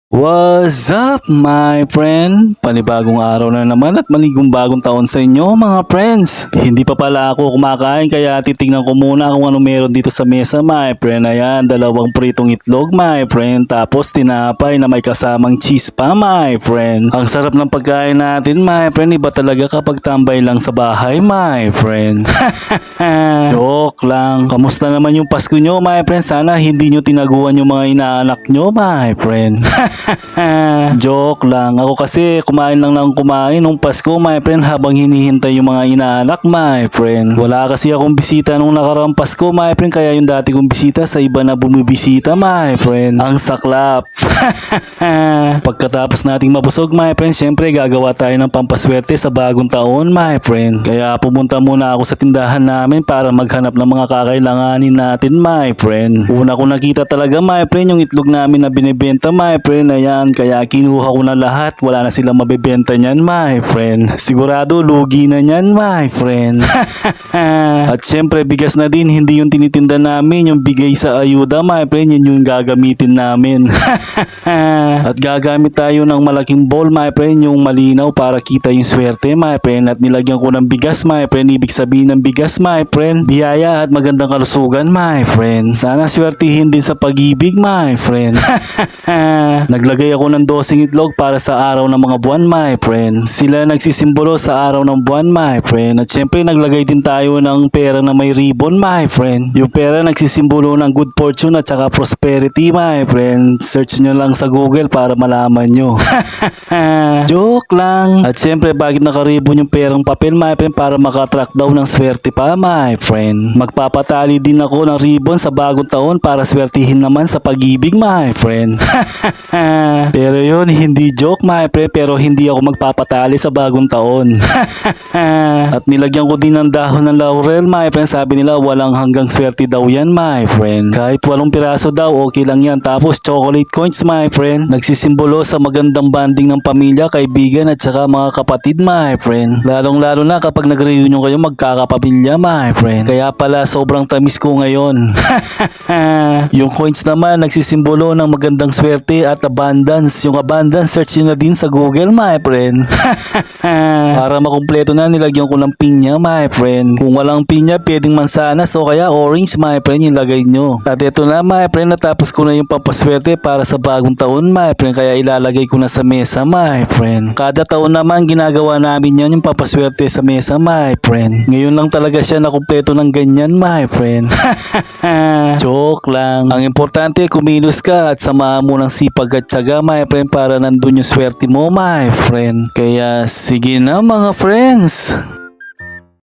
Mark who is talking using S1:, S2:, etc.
S1: What's up, my friend? Panibagong araw na naman at maligong bagong taon sa inyo, mga friends. Hindi pa pala ako kumakain kaya titingnan ko muna kung ano meron dito sa mesa, my friend. Ayan, dalawang pritong itlog, my friend. Tapos tinapay na may kasamang cheese pa, my friend. Ang sarap ng pagkain natin, my friend. Iba talaga kapag tambay lang sa bahay, my friend. Joke lang. Kamusta naman yung Pasko nyo, my friend? Sana hindi nyo tinaguan yung mga inaanak nyo, my friend. Joke lang. Ako kasi kumain lang ng kumain nung Pasko, my friend, habang hinihintay yung mga inaanak, my friend. Wala kasi akong bisita nung nakaraang Pasko, my friend, kaya yung dati kong bisita sa iba na bumibisita, my friend. Ang saklap. Pagkatapos nating mabusog, my friend, syempre gagawa tayo ng pampaswerte sa bagong taon, my friend. Kaya pumunta muna ako sa tindahan namin para maghanap ng mga kakailanganin natin, my friend. Una ko nakita talaga, my friend, yung itlog namin na binibenta, my friend. Ayan, kaya kinuha ko na lahat. Wala na silang mabibenta niyan, my friend. Sigurado lugi na niyan, my friend. At syempre bigas na din, hindi yung tinitinda namin, yung bigay sa ayuda, my friend, yun yung gagamitin namin. At gagamit tayo ng malaking bowl, my friend, yung malinaw para kita yung swerte, my friend. At nilagyan ko ng bigas, my friend. Ibig sabihin ng bigas, my friend, biyaya at magandang kalusugan, my friend. Sana swertihin din sa pag-ibig, my friend. Naglagay ako ng dosing itlog para sa araw ng mga buwan, my friend. Sila nagsisimbolo sa araw ng buwan, my friend. At syempre naglagay din tayo ng pera na may ribbon, my friend. Yung pera nagsisimbolo ng good fortune at saka prosperity, my friend. Search nyo lang sa Google para malaman nyo. Joke lang. At syempre bakit nakaribon yung perang papel, my friend, para makatrack daw ng swerte pa, my friend. Magpapatali din ako ng ribbon sa bagong taon para swertihin naman sa pag-ibig, my friend. Pero yun, hindi joke, my friend, pero hindi ako magpapatali sa bagong taon. At nilagyan ko din ng dahon ng laurel, my friend. Sabi nila walang hanggang swerte daw yan, my friend. Kahit 8 piraso daw, okay lang yan. Tapos chocolate coins, my friend. Nagsisimbolo sa magandang banding ng pamilya, kaibigan at saka mga kapatid, my friend. Lalong lalo na kapag nag-reunion kayo magkakapamilya, my friend. Kaya pala sobrang tamis ko ngayon. Yung coins naman nagsisimbolo ng magandang swerte at abundance. Yung abundance, search nyo na din sa Google, my friend. Para makumpleto na, nilagyan ko ng pinya, my friend. Kung walang pinya, pwedeng mansanas o kaya orange, my friend, yung lagay nyo. At ito na, my friend, natapos ko na yung pampaswerte para sa bagong taon, my friend. Kaya ilalagay ko na sa mesa, my friend. Kada taon naman ginagawa namin yan, yung pampaswerte sa mesa, my friend. Ngayon lang talaga siya nakumpleto ng ganyan, my friend. Joke lang. Ang importante, kumilos ka at samahan mo ng sipag at tiyaga, my friend, para nandun yung swerte mo, my friend. Kaya sige na, mga friends.